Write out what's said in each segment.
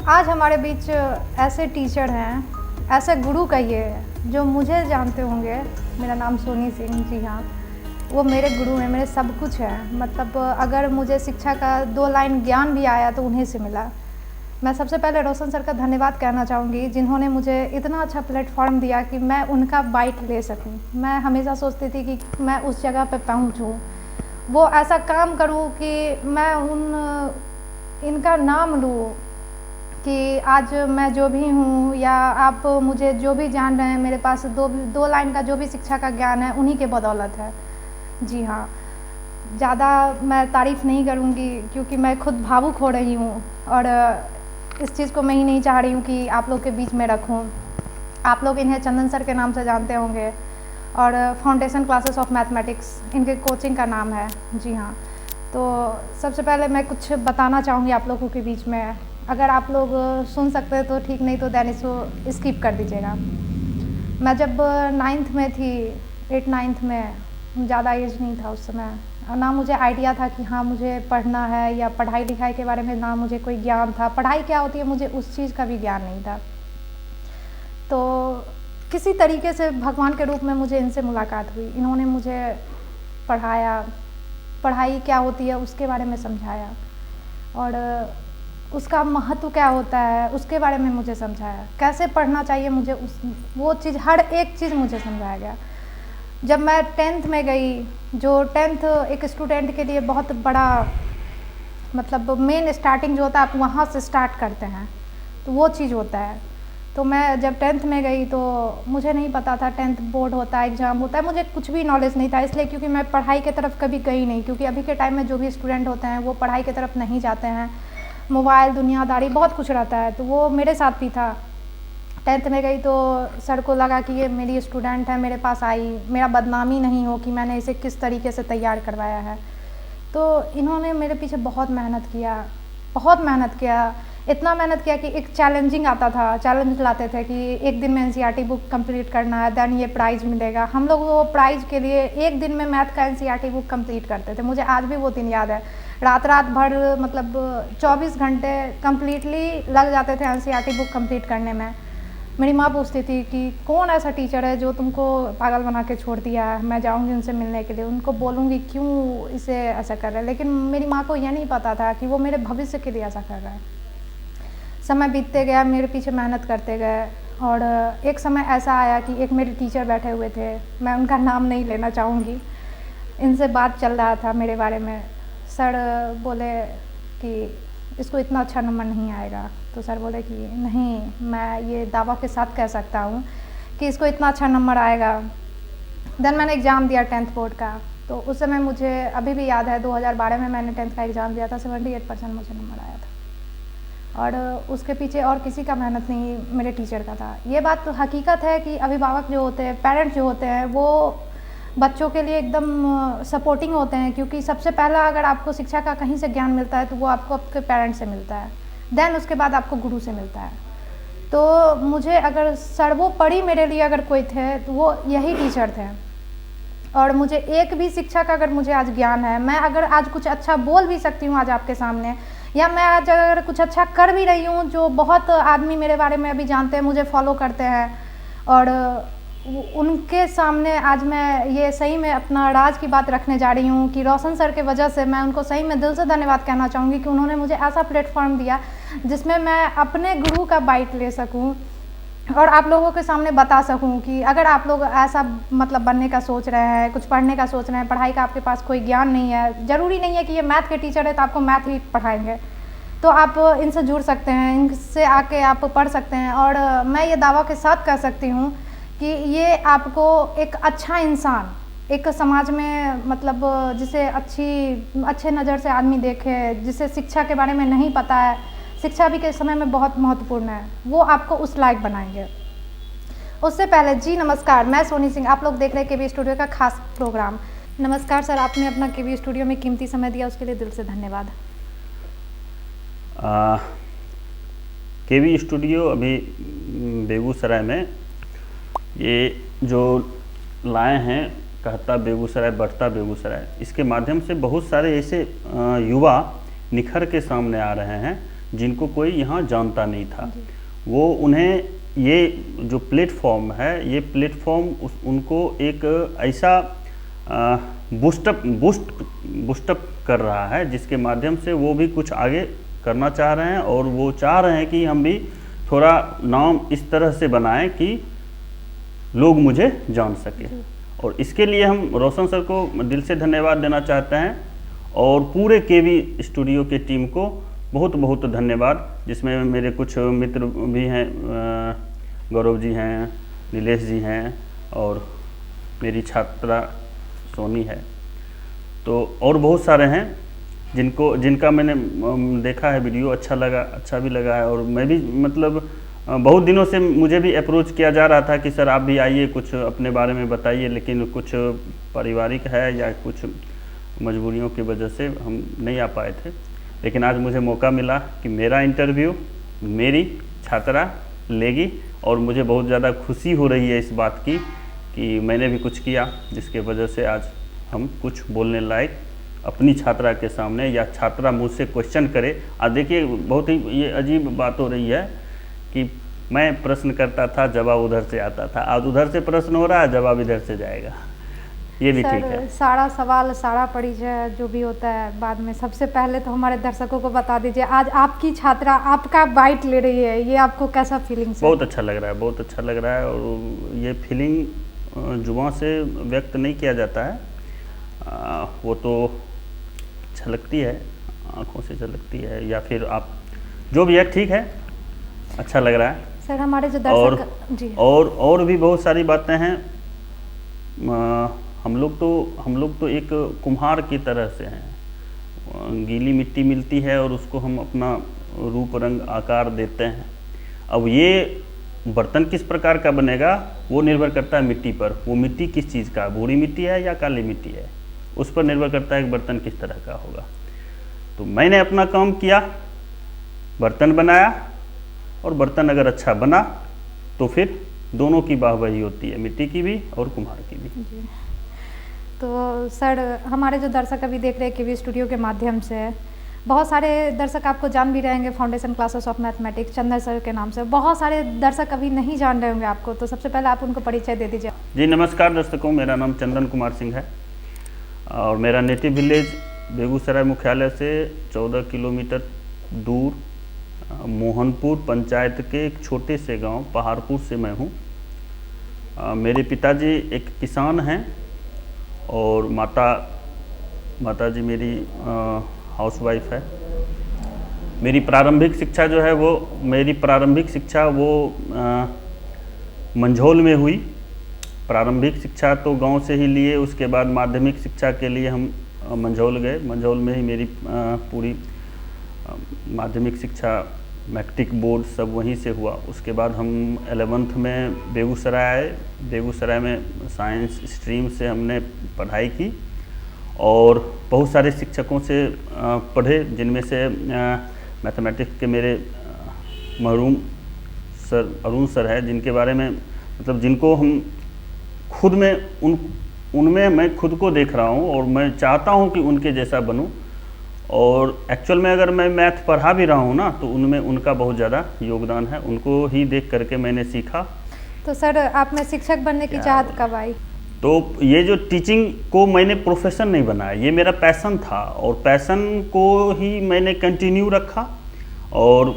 आज हमारे बीच ऐसे टीचर हैं, ऐसे गुरु कहिए, जो मुझे जानते होंगे। मेरा नाम सोनी सिंह, जी हाँ, वो मेरे गुरु हैं, मेरे सब कुछ है। मतलब अगर मुझे शिक्षा का 2 लाइन ज्ञान भी आया तो उन्हीं से मिला। मैं सबसे पहले रोशन सर का धन्यवाद कहना चाहूँगी, जिन्होंने मुझे इतना अच्छा प्लेटफॉर्म दिया कि मैं उनका बाइट ले सकूँ। मैं हमेशा सोचती थी कि मैं उस जगह पे पहुँचूँ, वो ऐसा काम करूँ कि मैं इनका नाम लूँ कि आज मैं जो भी हूँ, या आप मुझे जो भी जान रहे हैं, मेरे पास दो लाइन का जो भी शिक्षा का ज्ञान है उन्हीं के बदौलत है। जी हाँ, ज़्यादा मैं तारीफ़ नहीं करूँगी क्योंकि मैं खुद भावुक हो रही हूँ, और इस चीज़ को मैं ही नहीं चाह रही हूँ कि आप लोग के बीच में रखूँ। आप लोग इन्हें चंदन सर के नाम से जानते होंगे, और फाउंडेशन क्लासेस ऑफ मैथमेटिक्स इनके कोचिंग का नाम है। जी हाँ, तो सबसे पहले मैं कुछ बताना चाहूँगी आप लोगों के बीच में। अगर आप लोग सुन सकते हैं तो ठीक, नहीं तो देन इसको स्किप कर दीजिएगा। मैं जब 9th में थी, 8-9th में, ज़्यादा एज नहीं था उस समय, ना मुझे आइडिया था कि हाँ मुझे पढ़ना है, या पढ़ाई लिखाई के बारे में ना मुझे कोई ज्ञान था। पढ़ाई क्या होती है मुझे उस चीज़ का भी ज्ञान नहीं था। तो किसी तरीके से भगवान के रूप में मुझे इनसे मुलाकात हुई। इन्होंने मुझे पढ़ाया, पढ़ाई क्या होती है उसके बारे में समझाया, और उसका महत्व क्या होता है उसके बारे में मुझे समझाया। कैसे पढ़ना चाहिए मुझे, वो चीज़, हर एक चीज़ मुझे समझाया गया। जब मैं 10th में गई, जो 10th एक स्टूडेंट के लिए बहुत बड़ा, मतलब मेन स्टार्टिंग जो होता है, आप वहाँ से स्टार्ट करते हैं, तो वो चीज़ होता है। तो मैं जब 10th में गई तो मुझे नहीं पता था 10th बोर्ड होता है, एग्ज़ाम होता है, मुझे कुछ भी नॉलेज नहीं था। इसलिए क्योंकि मैं पढ़ाई की तरफ कभी गई नहीं, क्योंकि अभी के टाइम में जो भी स्टूडेंट होते हैं वो पढ़ाई की तरफ नहीं जाते हैं। मोबाइल, दुनियादारी, बहुत कुछ रहता है, तो वो मेरे साथ भी था। 10th में गई तो सर को लगा कि ये मेरी स्टूडेंट है, मेरे पास आई, मेरा बदनामी नहीं हो कि मैंने इसे किस तरीके से तैयार करवाया है। तो इन्होंने मेरे पीछे बहुत मेहनत किया, बहुत मेहनत किया। इतना मेहनत किया कि एक चैलेंजिंग आता था, चैलेंज लाते थे कि एक दिन में एनसीईआरटी बुक कंप्लीट करना है, देन ये प्राइज़ मिलेगा। हम लोग वो प्राइज़ के लिए एक दिन में मैथ का एनसीईआरटी बुक कंप्लीट करते थे। मुझे आज भी वो दिन याद है। रात भर, मतलब 24 घंटे कम्प्लीटली लग जाते थे एनसीईआरटी बुक कंप्लीट करने में। मेरी माँ पूछती थी कि कौन ऐसा टीचर है जो तुमको पागल बना के छोड़ दिया है। मैं जाऊँगी उनसे मिलने के लिए, उनको बोलूँगी क्यों इसे ऐसा कर रहा है। लेकिन मेरी माँ को यह नहीं पता था कि वो मेरे भविष्य के लिए ऐसा कर रहा है। समय बीतते गया, मेरे पीछे मेहनत करते गए, और एक समय ऐसा आया कि एक मेरे टीचर बैठे हुए थे, मैं उनका नाम नहीं लेना चाहूँगी। इनसे बात चल रहा था मेरे बारे में। सर बोले कि इसको इतना अच्छा नंबर नहीं आएगा। तो सर बोले कि नहीं, मैं ये दावा के साथ कह सकता हूँ कि इसको इतना अच्छा नंबर आएगा। देन मैंने एग्ज़ाम दिया 10th बोर्ड का। तो उस समय मुझे अभी भी याद है, 2012 में मैंने 10th का एग्ज़ाम दिया था, 78% मुझे नंबर आया था। और उसके पीछे और किसी का मेहनत नहीं, मेरे टीचर का था। ये बात तो हकीकत है कि अभिभावक जो होते हैं, पेरेंट्स जो होते हैं, वो बच्चों के लिए एकदम सपोर्टिंग होते हैं। क्योंकि सबसे पहला अगर आपको शिक्षा का कहीं से ज्ञान मिलता है तो वो आपको आपके पेरेंट्स से मिलता है, देन उसके बाद आपको गुरु से मिलता है। तो मुझे अगर सर्वोपरि मेरे लिए अगर कोई थे तो वो यही टीचर थे। और मुझे एक भी शिक्षा का अगर मुझे आज ज्ञान है, मैं अगर आज कुछ अच्छा बोल भी सकती हूँ आज आपके सामने, या मैं आज अगर कुछ अच्छा कर भी रही हूँ, जो बहुत आदमी मेरे बारे में अभी जानते हैं, मुझे फॉलो करते हैं, और उनके सामने आज मैं ये सही में अपना राज की बात रखने जा रही हूँ कि रोशन सर के वजह से मैं उनको सही में दिल से धन्यवाद कहना चाहूँगी कि उन्होंने मुझे ऐसा प्लेटफॉर्म दिया जिसमें मैं अपने गुरु का बाइट ले सकूँ, और आप लोगों के सामने बता सकूं कि अगर आप लोग ऐसा मतलब बनने का सोच रहे हैं, कुछ पढ़ने का सोच रहे हैं, पढ़ाई का आपके पास कोई ज्ञान नहीं है, ज़रूरी नहीं है कि ये मैथ के टीचर है तो आपको मैथ ही पढ़ाएंगे, तो आप इनसे जुड़ सकते हैं, इनसे आके आप पढ़ सकते हैं। और मैं ये दावा के साथ कह सकती हूँ कि ये आपको एक अच्छा इंसान, एक समाज में, मतलब जिसे अच्छे नज़र से आदमी देखे, जिसे शिक्षा के बारे में नहीं पता है, शिक्षा भी के समय में बहुत महत्वपूर्ण है, वो आपको उस लायक बनाएंगे। उससे पहले, जी नमस्कार, मैं सोनी सिंह, आप लोग देख रहे हैं केवी स्टूडियो का खास प्रोग्राम। नमस्कार सर, आपने अपना केवी स्टूडियो में कीमती समय दिया, उसके लिए दिल से धन्यवाद। केवी स्टूडियो अभी बेगूसराय में ये जो लाए हैं, कहता बेगूसराय बढ़ता बेगूसराय, इसके माध्यम से बहुत सारे ऐसे युवा निखर के सामने आ रहे हैं जिनको कोई यहाँ जानता नहीं था। वो उन्हें ये जो प्लेटफॉर्म है, ये प्लेटफॉर्म उनको एक ऐसा बूस्टअप कर रहा है जिसके माध्यम से वो भी कुछ आगे करना चाह रहे हैं, और वो चाह रहे हैं कि हम भी थोड़ा नाम इस तरह से बनाएं कि लोग मुझे जान सके। और इसके लिए हम रोशन सर को दिल से धन्यवाद देना चाहते हैं, और पूरे केवी स्टूडियो के टीम को बहुत बहुत धन्यवाद, जिसमें मेरे कुछ मित्र भी हैं, गौरव जी हैं, नीलेश जी हैं, और मेरी छात्रा सोनी है, तो और बहुत सारे हैं जिनका मैंने देखा है वीडियो, अच्छा भी लगा है। और मैं भी मतलब बहुत दिनों से मुझे भी अप्रोच किया जा रहा था कि सर आप भी आइए, कुछ अपने बारे में बताइए, लेकिन कुछ पारिवारिक है या कुछ मजबूरियों की वजह से हम नहीं आ पाए थे। लेकिन आज मुझे मौका मिला कि मेरा इंटरव्यू मेरी छात्रा लेगी, और मुझे बहुत ज़्यादा खुशी हो रही है इस बात की कि मैंने भी कुछ किया जिसके वजह से आज हम कुछ बोलने लायक अपनी छात्रा के सामने, या छात्रा मुझसे क्वेश्चन करे। आज देखिए बहुत ही ये अजीब बात हो रही है कि मैं प्रश्न करता था, जवाब उधर से आता था, आज उधर से प्रश्न हो रहा है, जवाब इधर से जाएगा, ये भी ठीक है। सारा सवाल, सारा परिचय जो भी होता है बाद में। सबसे पहले तो हमारे दर्शकों को बता दीजिए, आज आपकी छात्रा आपका बाइट ले रही है, ये आपको कैसा फीलिंग? बहुत अच्छा लग रहा है, बहुत अच्छा लग रहा है, और ये फीलिंग जुबान से व्यक्त नहीं किया जाता है, वो तो झलकती है, आँखों से झलकती है, या फिर आप जो भी है, ठीक है, अच्छा लग रहा है सर। हमारे जो दर्शक जी, और भी बहुत सारी बातें हैं। हम लोग तो एक कुम्हार की तरह से हैं, गीली मिट्टी मिलती है और उसको हम अपना रूप रंग आकार देते हैं। अब ये बर्तन किस प्रकार का बनेगा वो निर्भर करता है मिट्टी पर। वो मिट्टी किस चीज़ का, भूरी मिट्टी है या काली मिट्टी है, उस पर निर्भर करता है कि बर्तन किस तरह का होगा। तो मैंने अपना काम किया, बर्तन बनाया, और बर्तन अगर अच्छा बना तो फिर दोनों की वाहवाही होती है, मिट्टी की भी और कुम्हार की भी। जी। तो सर, हमारे जो दर्शक अभी देख रहे हैं केवी स्टूडियो के माध्यम से, बहुत सारे दर्शक आपको जान भी रहेंगे foundation classes of mathematics Chandan sir के नाम से। बहुत सारे दर्शक अभी नहीं जान रहे होंगे आपको, तो सबसे पहले आप उनको परिचय दे दीजिए। जी नमस्कार दर्शकों, मेरा नाम चंदन कुमार सिंह है, और मेरा नेटिव विलेज बेगूसराय मुख्यालय से 14 किलोमीटर दूर मोहनपुर पंचायत के एक छोटे से गांव पहाड़पुर से मैं हूं। मेरे पिताजी एक किसान हैं, और माताजी मेरी हाउसवाइफ है। मेरी प्रारंभिक शिक्षा वो मंझौल में हुई। प्रारंभिक शिक्षा तो गांव से ही लिए, उसके बाद माध्यमिक शिक्षा के लिए हम मंझौल गए। मंझौल में ही मेरी पूरी माध्यमिक शिक्षा, मैट्रिक बोर्ड सब वहीं से हुआ। उसके बाद हम 11th में बेगूसराय आए। बेगूसराय में साइंस स्ट्रीम से हमने पढ़ाई की, और बहुत सारे शिक्षकों से पढ़े, जिनमें से मैथमेटिक्स के मेरे मरहूम सर अरुण सर है, जिनके बारे में मतलब जिनको हम खुद में उनमें मैं खुद को देख रहा हूँ, और मैं चाहता हूँ कि उनके जैसा बनूँ। और एक्चुअल में अगर मैं मैथ पढ़ा भी रहा हूँ ना, तो उनमें उनका बहुत ज़्यादा योगदान है, उनको ही देख करके मैंने सीखा। तो सर, आप में शिक्षक बनने की चाहत कब आई? तो ये जो टीचिंग को मैंने प्रोफेशन नहीं बनाया, ये मेरा पैशन था, और पैशन को ही मैंने कंटिन्यू रखा। और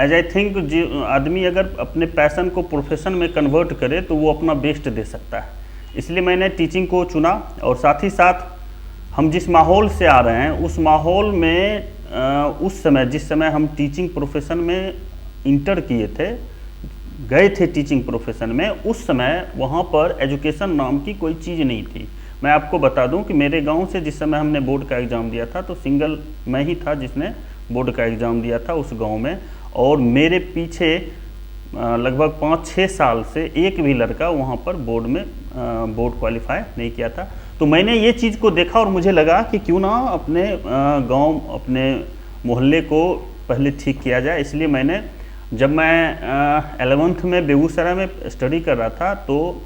एज आई थिंक जो आदमी अगर अपने पैशन को प्रोफेशन में कन्वर्ट करे तो वो अपना बेस्ट दे सकता है। इसलिए मैंने टीचिंग को चुना, और साथ ही साथ हम जिस माहौल से आ रहे हैं उस माहौल में उस समय जिस समय हम टीचिंग प्रोफेशन में इंटर किए थे, गए थे टीचिंग प्रोफेशन में, उस समय वहाँ पर एजुकेशन नाम की कोई चीज़ नहीं थी। मैं आपको बता दूं कि मेरे गांव से जिस समय हमने बोर्ड का एग्ज़ाम दिया था, तो सिंगल मैं ही था जिसने बोर्ड का एग्ज़ाम दिया था उस गांव में, और मेरे पीछे लगभग 5-6 साल से एक भी लड़का वहाँ पर बोर्ड क्वालिफाई नहीं किया था। तो मैंने ये चीज़ को देखा, और मुझे लगा कि क्यों ना अपने गांव, अपने मोहल्ले को पहले ठीक किया जाए। इसलिए मैंने, जब मैं 11th में बेगूसराय में स्टडी कर रहा था, तो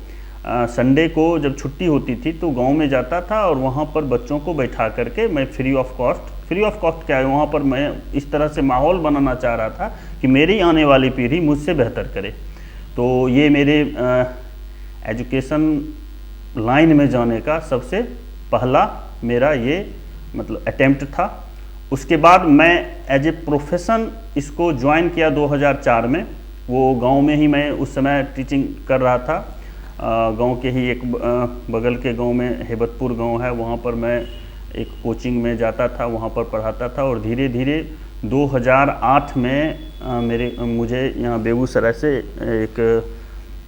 संडे को जब छुट्टी होती थी तो गांव में जाता था, और वहाँ पर बच्चों को बैठा करके मैं free of cost free of cost क्या है, वहाँ पर मैं इस तरह से माहौल बनाना चाह रहा था कि मेरी आने वाली पीढ़ी मुझसे बेहतर करे। तो ये मेरे एजुकेशन लाइन में जाने का सबसे पहला मेरा ये मतलब अटेम्प्ट था। उसके बाद मैं एज ए प्रोफेशन इसको ज्वाइन किया 2004 में। वो गांव में ही मैं उस समय टीचिंग कर रहा था। गांव के ही एक बगल के गांव में हेबतपुर गांव है, वहाँ पर मैं एक कोचिंग में जाता था, वहाँ पर पढ़ाता था। और धीरे धीरे 2008 में मुझे यहाँ बेगूसराय से एक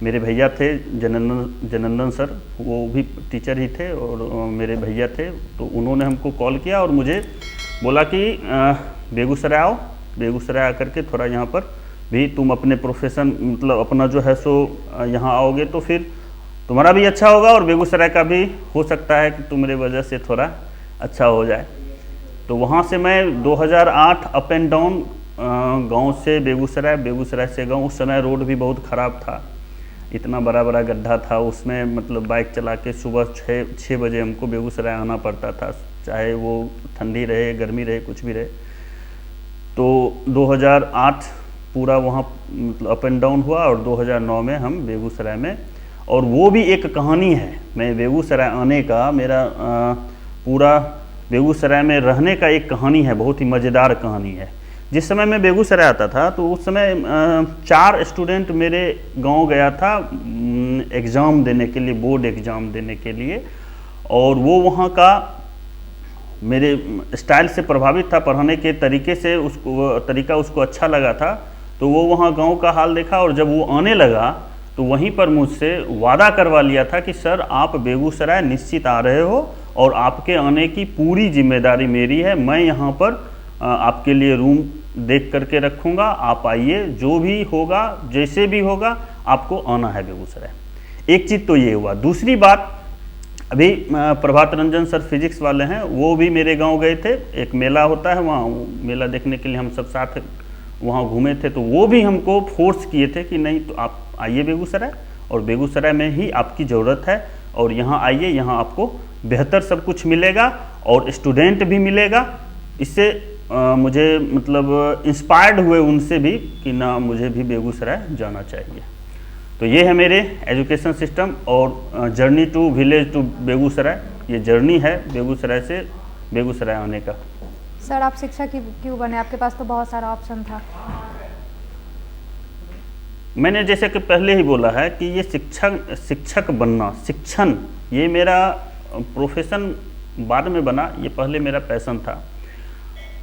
मेरे भैया थे जनंदन सर, वो भी टीचर ही थे और मेरे भैया थे, तो उन्होंने हमको कॉल किया और मुझे बोला कि बेगूसराय आओ, बेगूसराय आकर के थोड़ा यहाँ पर भी तुम अपने प्रोफेशन मतलब अपना जो है सो यहाँ आओगे तो फिर तुम्हारा भी अच्छा होगा और बेगूसराय का भी हो सकता है कि तुम्हारे वजह से थोड़ा अच्छा हो जाए। तो वहाँ से मैं 2008 अप एंड डाउन गांव से बेगूसराय, बेगूसराय से गांव। उस समय रोड भी बहुत ख़राब था, इतना बड़ा बड़ा गड्ढा था उसमें, मतलब बाइक चला के सुबह 6 बजे हमको बेगूसराय आना पड़ता था, चाहे वो ठंडी रहे गर्मी रहे कुछ भी रहे। तो 2008 पूरा वहाँ मतलब अप एंड डाउन हुआ और 2009 में हम बेगूसराय में, और वो भी एक कहानी है। मैं बेगूसराय आने का मेरा पूरा बेगूसराय में रहने का एक कहानी है, बहुत ही मज़ेदार कहानी है। जिस समय मैं बेगूसराय आता था तो उस समय 4 स्टूडेंट मेरे गांव गया था एग्ज़ाम देने के लिए, बोर्ड एग्ज़ाम देने के लिए, और वो वहाँ का मेरे स्टाइल से प्रभावित था, पढ़ाने के तरीके से उसको तरीका उसको अच्छा लगा था। तो वो वहाँ गांव का हाल देखा और जब वो आने लगा तो वहीं पर मुझसे वादा करवा लिया था कि सर आप बेगूसराय निश्चित आ रहे हो और आपके आने की पूरी जिम्मेदारी मेरी है, मैं यहाँ पर आपके लिए रूम देख करके रखूँगा, आप आइए, जो भी होगा जैसे भी होगा आपको आना है बेगूसराय। एक चीज़ तो ये हुआ। दूसरी बात, अभी प्रभात रंजन सर फिजिक्स वाले हैं, वो भी मेरे गांव गए थे, एक मेला होता है वहाँ, मेला देखने के लिए हम सब साथ वहाँ घूमे थे। तो वो भी हमको फोर्स किए थे कि नहीं तो आप आइए बेगूसराय, और बेगूसराय में ही आपकी ज़रूरत है, और यहाँ आइए, यहाँ आपको बेहतर सब कुछ मिलेगा और स्टूडेंट भी मिलेगा। इससे मुझे मतलब इंस्पायर्ड हुए उनसे भी कि ना मुझे भी बेगूसराय जाना चाहिए। तो ये है मेरे एजुकेशन सिस्टम और journey to village to Begusarai, ये जर्नी है बेगूसराय से बेगूसराय आने का। सर आप शिक्षक क्यों बने? आपके पास तो बहुत सारा ऑप्शन था। मैंने जैसे कि पहले ही बोला है कि ये शिक्षक बनना, शिक्षण, ये मेरा प्रोफेशन बाद में बना, ये पहले मेरा पैशन था।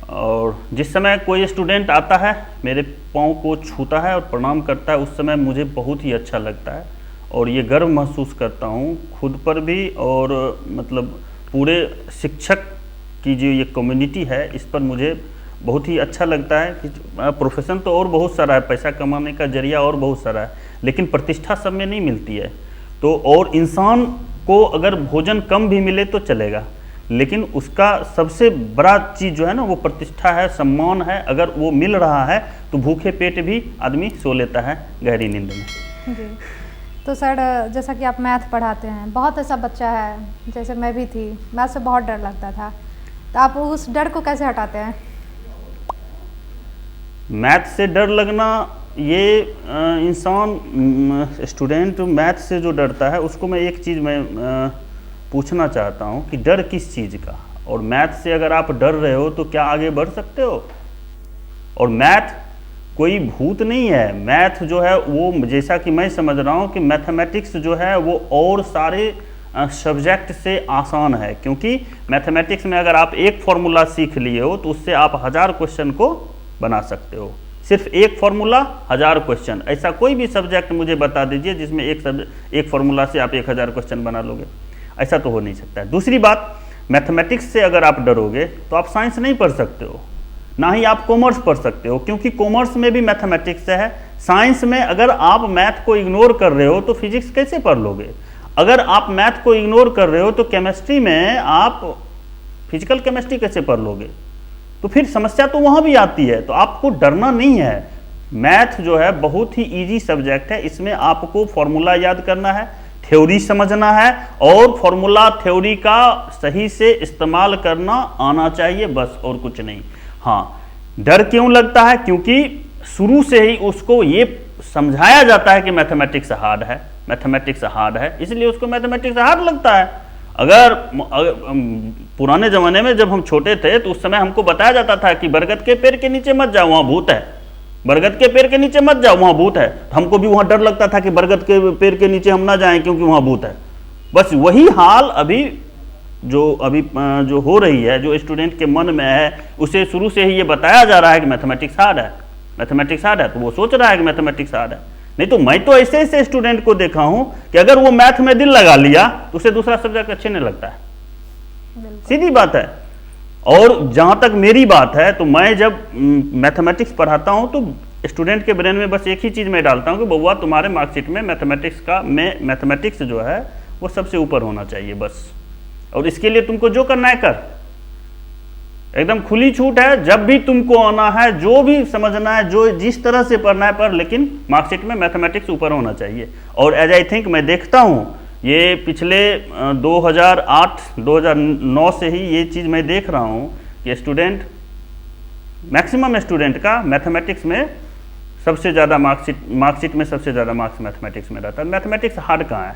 और जिस समय कोई स्टूडेंट आता है मेरे पाँव को छूता है और प्रणाम करता है, उस समय मुझे बहुत ही अच्छा लगता है और ये गर्व महसूस करता हूँ खुद पर भी, और मतलब पूरे शिक्षक की जो ये कम्युनिटी है इस पर मुझे बहुत ही अच्छा लगता है कि प्रोफेशन तो और बहुत सारा है, पैसा कमाने का जरिया और बहुत सारा है, लेकिन प्रतिष्ठा सब में नहीं मिलती है। तो और इंसान को अगर भोजन कम भी मिले तो चलेगा, लेकिन उसका सबसे बड़ा चीज़ जो है ना वो प्रतिष्ठा है, सम्मान है। अगर वो मिल रहा है तो भूखे पेट भी आदमी सो लेता है गहरी नींद में। जी, तो सर जैसा कि आप मैथ पढ़ाते हैं, बहुत ऐसा बच्चा है, जैसे मैं भी थी, मैथ से बहुत डर लगता था, तो आप उस डर को कैसे हटाते हैं? मैथ से डर लगना, ये इंसान स्टूडेंट मैथ से जो डरता है उसको मैं एक चीज़ मैं पूछना चाहता हूँ कि डर किस चीज़ का, और मैथ से अगर आप डर रहे हो तो क्या आगे बढ़ सकते हो? और मैथ कोई भूत नहीं है। मैथ जो है वो, जैसा कि मैं समझ रहा हूँ कि मैथमेटिक्स जो है वो और सारे सब्जेक्ट से आसान है, क्योंकि मैथमेटिक्स में अगर आप एक फार्मूला सीख लिए हो तो उससे आप 1000 क्वेश्चन को बना सकते हो। सिर्फ एक फार्मूला 1000 क्वेश्चन, ऐसा कोई भी सब्जेक्ट मुझे बता दीजिए जिसमें एक फार्मूला से आप 1000 क्वेश्चन बना लोगे, ऐसा तो हो नहीं सकता है। दूसरी बात, मैथमेटिक्स से अगर आप डरोगे तो आप साइंस नहीं पढ़ सकते हो, ना ही आप कॉमर्स पढ़ सकते हो, क्योंकि कॉमर्स में भी मैथमेटिक्स है। साइंस में अगर आप मैथ को इग्नोर कर रहे हो तो फिजिक्स कैसे पढ़ लोगे? अगर आप मैथ को इग्नोर कर रहे हो तो केमिस्ट्री में आप फिजिकल केमिस्ट्री कैसे पढ़ लोगे? तो फिर समस्या तो वहाँ भी आती है। तो आपको डरना नहीं है। मैथ जो है बहुत ही इजी सब्जेक्ट है, इसमें आपको फॉर्मूला याद करना है, थ्योरी समझना है और फॉर्मूला थ्योरी का सही से इस्तेमाल करना आना चाहिए, बस और कुछ नहीं। हाँ, डर क्यों लगता है? क्योंकि शुरू से ही उसको ये समझाया जाता है कि मैथमेटिक्स हार्ड है, मैथमेटिक्स हार्ड है, इसलिए उसको मैथमेटिक्स हार्ड लगता है। अगर पुराने ज़माने में जब हम छोटे थे तो उस समय हमको बताया जाता था कि बरगद के पेड़ के नीचे मत जाओ, वहाँ भूत है, बरगद के पेड़ के नीचे मत जाओ, वहाँ भूत है। तो हमको भी वहाँ डर लगता था कि बरगद के पेड़ के नीचे हम ना जाएं क्योंकि वहाँ भूत है। बस वही हाल अभी जो हो रही है, जो स्टूडेंट के मन में है, उसे शुरू से ही ये बताया जा रहा है कि मैथमेटिक्स हार्ड है, मैथमेटिक्स हार्ड है, तो वो सोच रहा है कि मैथमेटिक्स हार्ड है। नहीं तो मैं तो ऐसे ऐसे स्टूडेंट को देखा हूं कि अगर वो मैथ में दिल लगा लिया तो उसे दूसरा सब्जेक्ट अच्छे नहीं लगता है, सीधी बात है। और जहां तक मेरी बात है, तो मैं जब मैथमेटिक्स पढ़ाता हूं तो स्टूडेंट के ब्रेन में बस एक ही चीज मैं डालता हूं कि बउआ तुम्हारे मार्कशीट में मैथमेटिक्स जो है वो सबसे ऊपर होना चाहिए बस, और इसके लिए तुमको जो करना है कर, एकदम खुली छूट है। जब भी तुमको आना है, जो भी समझना है, जो जिस तरह से पढ़ना है पढ़, लेकिन मार्कशीट में मैथमेटिक्स ऊपर होना चाहिए। और एज आई थिंक मैं देखता हूँ ये पिछले 2008-2009 से ही ये चीज़ मैं देख रहा हूँ कि मैक्सिमम स्टूडेंट का मैथमेटिक्स में सबसे ज़्यादा मार्कशीट में सबसे ज़्यादा मार्क्स मैथमेटिक्स में रहता है। मैथमेटिक्स हार्ड कहाँ है?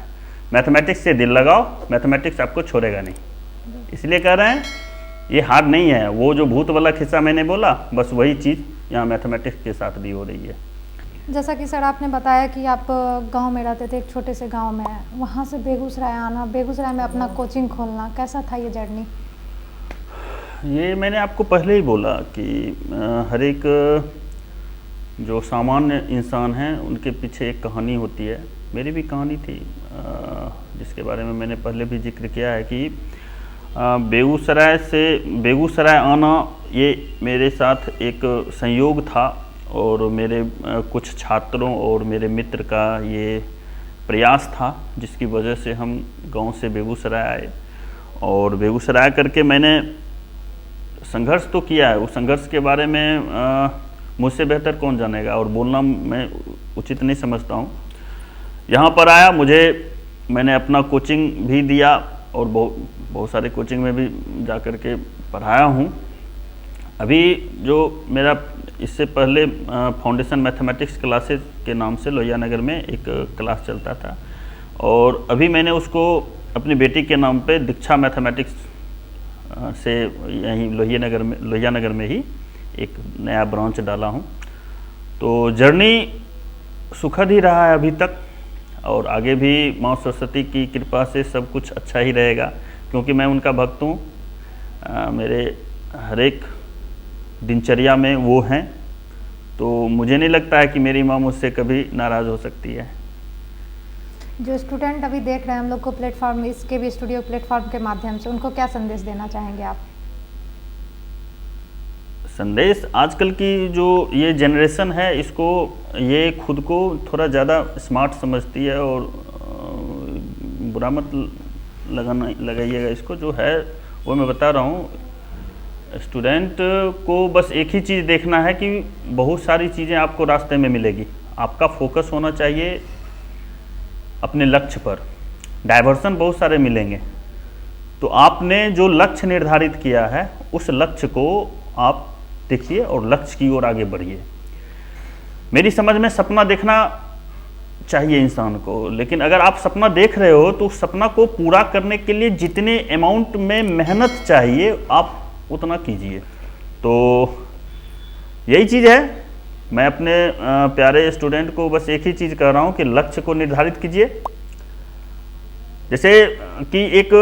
मैथमेटिक्स से दिल लगाओ, मैथमेटिक्स आपको छोड़ेगा नहीं, इसलिए कह रहे हैं ये हार्ड नहीं है। वो जो भूत वाला खिस्सा मैंने बोला, बस वही चीज़ यहाँ मैथमेटिक्स के साथ भी हो रही है। जैसा कि सर आपने बताया कि आप गांव में रहते थे, एक छोटे से गांव में, वहाँ से बेगूसराय आना, बेगूसराय में अपना कोचिंग खोलना, कैसा था ये जर्नी? ये मैंने आपको पहले ही बोला कि हर एक जो सामान्य इंसान हैं उनके पीछे एक कहानी होती है। मेरी भी कहानी थी जिसके बारे में मैंने पहले भी जिक्र किया है कि बेगूसराय आना ये मेरे साथ एक संयोग था, और मेरे कुछ छात्रों और मेरे मित्र का ये प्रयास था, जिसकी वजह से हम गांव से बेगूसराय आए। और बेगूसराय करके मैंने संघर्ष तो किया है, उस संघर्ष के बारे में मुझसे बेहतर कौन जानेगा, और बोलना मैं उचित नहीं समझता हूँ। यहाँ पर आया, मैंने अपना कोचिंग भी दिया और बहुत सारे कोचिंग में भी जा कर के पढ़ाया हूँ। अभी जो मेरा इससे पहले फाउंडेशन मैथमेटिक्स क्लासेस के नाम से लोहिया नगर में एक क्लास चलता था, और अभी मैंने उसको अपनी बेटी के नाम पे दीक्षा मैथमेटिक्स से यहीं लोहिया नगर में ही एक नया ब्रांच डाला हूँ। तो जर्नी सुखद ही रहा है अभी तक, और आगे भी माँ सरस्वती की कृपा से सब कुछ अच्छा ही रहेगा, क्योंकि मैं उनका भक्त हूँ। मेरे हर एक दिनचर्या में वो हैं, तो मुझे नहीं लगता है कि मेरी माँ मुझसे कभी नाराज़ हो सकती है। जो स्टूडेंट अभी देख रहे हैं हम लोग को प्लेटफॉर्म, इसके भी स्टूडियो प्लेटफॉर्म के माध्यम से, उनको क्या संदेश देना चाहेंगे आप? संदेश, आजकल की जो ये जनरेशन है, इसको ये खुद को थोड़ा ज़्यादा स्मार्ट समझती है, और बुरा मत लगाइएगा इसको, जो है वो मैं बता रहा हूँ। स्टूडेंट को बस एक ही चीज़ देखना है कि बहुत सारी चीज़ें आपको रास्ते में मिलेगी, आपका फोकस होना चाहिए अपने लक्ष्य पर। डाइवर्सन बहुत सारे मिलेंगे, तो आपने जो लक्ष्य निर्धारित किया है उस लक्ष्य को आप देखिए और लक्ष्य की ओर आगे बढ़िए। मेरी समझ में सपना देखना चाहिए इंसान को, लेकिन अगर आप सपना देख रहे हो तो उस सपना को पूरा करने के लिए जितने अमाउंट में मेहनत चाहिए आप उतना कीजिए। तो यही चीज़ है, मैं अपने प्यारे स्टूडेंट को बस एक ही चीज़ कह रहा हूँ कि लक्ष्य को निर्धारित कीजिए। जैसे कि एक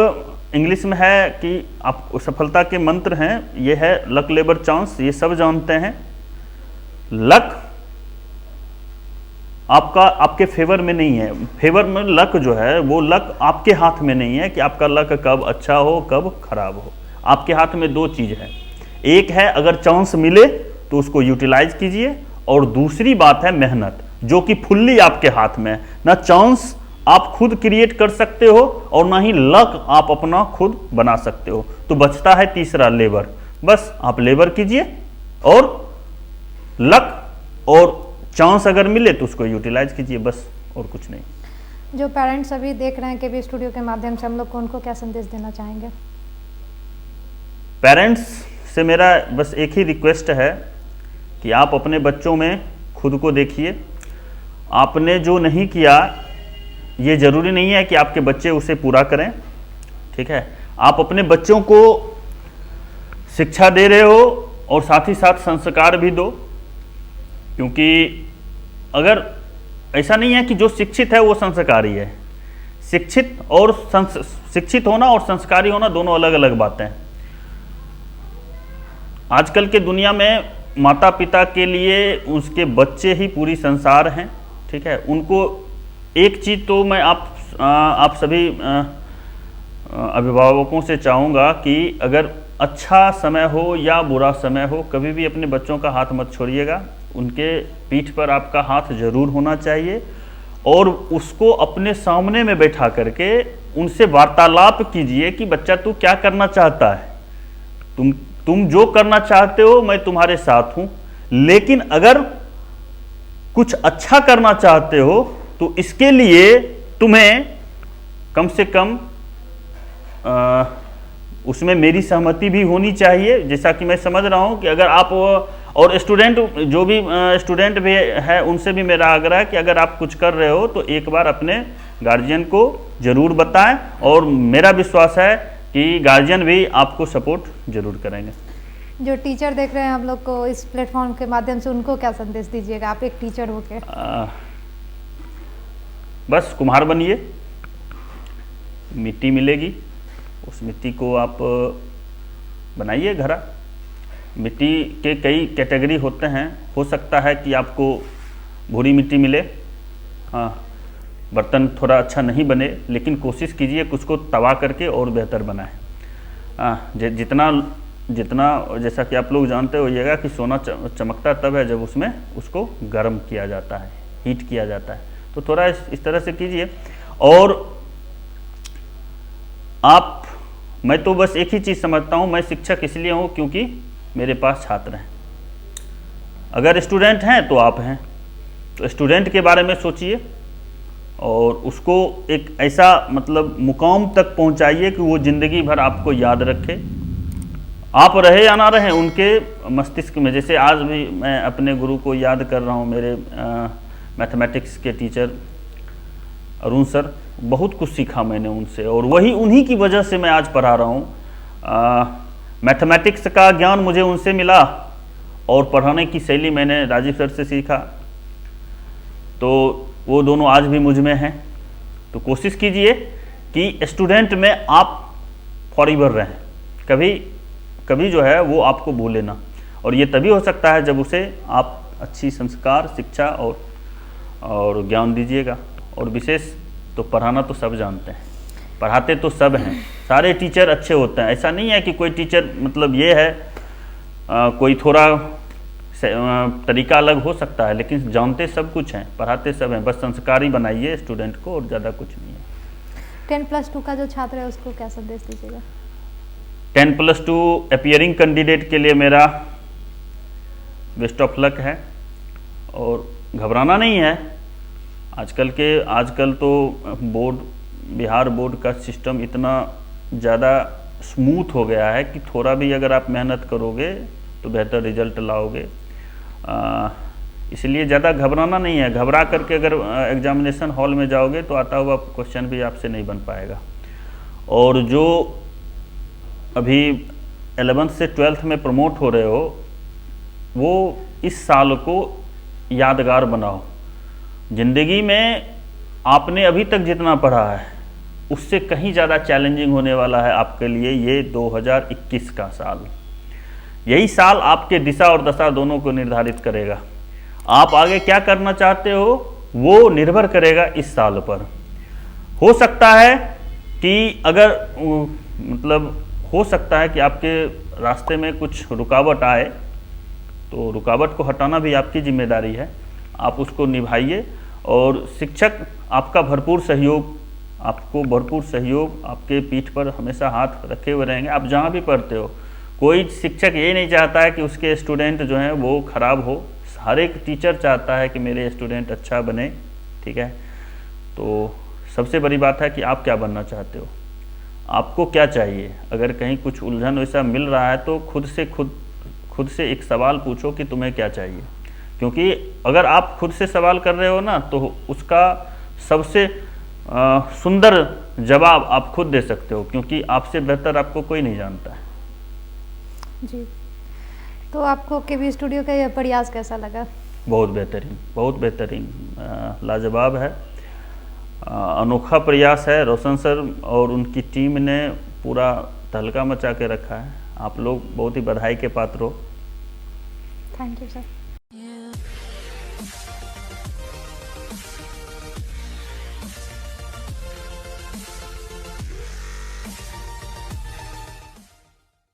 इंग्लिश में है कि आप सफलता के मंत्र हैं, ये है लक लेबर चांस, ये सब जानते हैं। लक आपके फेवर में नहीं है, फेवर में लक जो है वो लक आपके हाथ में नहीं है कि आपका लक कब अच्छा हो कब खराब हो। आपके हाथ में दो चीज़ है, एक है अगर चांस मिले तो उसको यूटिलाइज कीजिए, और दूसरी बात है मेहनत, जो कि फुल्ली आपके हाथ में है। ना चांस आप खुद क्रिएट कर सकते हो और ना ही लक आप अपना खुद बना सकते हो। तो बचता है तीसरा, लेबर। बस आप लेबर कीजिए, और लक और चांस अगर मिले तो उसको यूटिलाइज कीजिए, बस और कुछ नहीं। जो पेरेंट्स अभी देख रहे हैं केबी स्टूडियो के माध्यम से, हम लोग को उनको क्या संदेश देना चाहेंगे? पेरेंट्स से मेरा बस एक ही रिक्वेस्ट है कि आप अपने बच्चों में खुद को देखिए। आपने जो नहीं किया, ये ज़रूरी नहीं है कि आपके बच्चे उसे पूरा करें, ठीक है। आप अपने बच्चों को शिक्षा दे रहे हो और साथ ही साथ संस्कार भी दो, क्योंकि अगर ऐसा नहीं है कि जो शिक्षित है वो संस्कारी है। शिक्षित होना और संस्कारी होना दोनों अलग अलग बातें हैं। आजकल के दुनिया में माता पिता के लिए उसके बच्चे ही पूरी संसार हैं, ठीक है। उनको एक चीज़ तो मैं आप सभी अभिभावकों से चाहूँगा कि अगर अच्छा समय हो या बुरा समय हो, कभी भी अपने बच्चों का हाथ मत छोड़िएगा। उनके पीठ पर आपका हाथ जरूर होना चाहिए और उसको अपने सामने में बैठा करके उनसे वार्तालाप कीजिए कि बच्चा तू क्या करना चाहता है, तुम जो करना चाहते हो मैं तुम्हारे साथ हूँ, लेकिन अगर कुछ अच्छा करना चाहते हो तो इसके लिए तुम्हें कम से कम उसमें मेरी सहमति भी होनी चाहिए। जैसा कि मैं समझ रहा हूँ कि अगर आप और स्टूडेंट, जो भी स्टूडेंट भी है, उनसे भी मेरा आग्रह है कि अगर आप कुछ कर रहे हो तो एक बार अपने गार्जियन को ज़रूर बताएं, और मेरा विश्वास है कि गार्जियन भी आपको सपोर्ट ज़रूर करेंगे। जो टीचर देख रहे हैं हम लोग को इस प्लेटफॉर्म के माध्यम से, उनको क्या संदेश दीजिएगा आप एक टीचर होके? बस कुम्हार बनिए, मिट्टी मिलेगी, उस मिट्टी को आप बनाइए घड़ा। मिट्टी के कई कैटेगरी होते हैं, हो सकता है कि आपको भूरी मिट्टी मिले, हाँ, बर्तन थोड़ा अच्छा नहीं बने, लेकिन कोशिश कीजिए कुछ को तवा करके और बेहतर बनाए। जितना जैसा कि आप लोग जानते होइएगा कि सोना चमकता तब है जब उसमें उसको गर्म किया जाता है, हीट किया जाता है। तो थोड़ा इस तरह से कीजिए। और मैं तो बस एक ही चीज़ समझता हूँ, मैं शिक्षक इसलिए हूँ क्योंकि मेरे पास छात्र हैं। अगर स्टूडेंट हैं तो आप हैं, तो स्टूडेंट के बारे में सोचिए और उसको एक ऐसा मतलब मुकाम तक पहुँचाइए कि वो ज़िंदगी भर आपको याद रखे। आप रहे या ना रहे उनके मस्तिष्क में। जैसे आज भी मैं अपने गुरु को याद कर रहा हूँ, मेरे मैथमेटिक्स के टीचर अरुण सर, बहुत कुछ सीखा मैंने उनसे, और उन्हीं की वजह से मैं आज पढ़ा रहा हूँ। मैथमेटिक्स का ज्ञान मुझे उनसे मिला और पढ़ाने की शैली मैंने राजीव सर से सीखा, तो वो दोनों आज भी मुझ में हैं। तो कोशिश कीजिए कि स्टूडेंट में आप फॉरएवर रहें, कभी जो है वो आपको भूले ना। और ये तभी हो सकता है जब उसे आप अच्छी संस्कार, शिक्षा और ज्ञान दीजिएगा। और विशेष तो पढ़ाना तो सब जानते हैं, पढ़ाते तो सब हैं, सारे टीचर अच्छे होते हैं। ऐसा नहीं है कि कोई टीचर मतलब ये है, कोई थोड़ा तरीका अलग हो सकता है, लेकिन जानते सब कुछ हैं, पढ़ाते सब हैं। बस संस्कारी बनाइए स्टूडेंट को, और ज़्यादा कुछ नहीं है। 10+2 का जो छात्र है उसको क्या संदेश दीजिएगा? 10+2 अपीयरिंग कैंडिडेट के लिए मेरा बेस्ट ऑफ लक है, और घबराना नहीं है। आजकल तो बिहार बोर्ड का सिस्टम इतना ज़्यादा स्मूथ हो गया है कि थोड़ा भी अगर आप मेहनत करोगे तो बेहतर रिजल्ट लाओगे। इसलिए ज़्यादा घबराना नहीं है। घबरा करके अगर एग्जामिनेशन हॉल में जाओगे तो आता हुआ क्वेश्चन भी आपसे नहीं बन पाएगा। और जो अभी 11th से 12th में प्रमोट हो रहे हो, वो इस साल को यादगार बनाओ। ज़िंदगी में आपने अभी तक जितना पढ़ा है उससे कहीं ज़्यादा चैलेंजिंग होने वाला है आपके लिए ये 2021 का साल। यही साल आपके दिशा और दशा दोनों को निर्धारित करेगा। आप आगे क्या करना चाहते हो वो निर्भर करेगा इस साल पर। हो सकता है कि हो सकता है कि आपके रास्ते में कुछ रुकावट आए, तो रुकावट को हटाना भी आपकी जिम्मेदारी है। आप उसको निभाइए, और शिक्षक आपको भरपूर सहयोग आपके पीठ पर हमेशा हाथ रखे हुए रहेंगे। आप जहाँ भी पढ़ते हो, कोई शिक्षक ये नहीं चाहता है कि उसके स्टूडेंट जो हैं वो खराब हो। हर एक टीचर चाहता है कि मेरे स्टूडेंट अच्छा बने, ठीक है। तो सबसे बड़ी बात है कि आप क्या बनना चाहते हो, आपको क्या चाहिए। अगर कहीं कुछ उलझन वैसा मिल रहा है तो खुद से एक सवाल पूछो कि तुम्हें क्या चाहिए, क्योंकि अगर आप खुद से सवाल कर रहे हो ना तो उसका सबसे सुंदर जवाब आप खुद दे सकते हो, क्योंकि आपसे बेहतर आपको कोई नहीं जानता है। जी, तो आपको केबी स्टूडियो का यह प्रयास कैसा लगा? बहुत बेहतरीन, लाजवाब है, अनोखा प्रयास है। रोशन सर और उनकी टीम ने पूरा तहलका मचा के रखा है। आप लोग बहुत ही बधाई के पात्र हो। Thank you sir.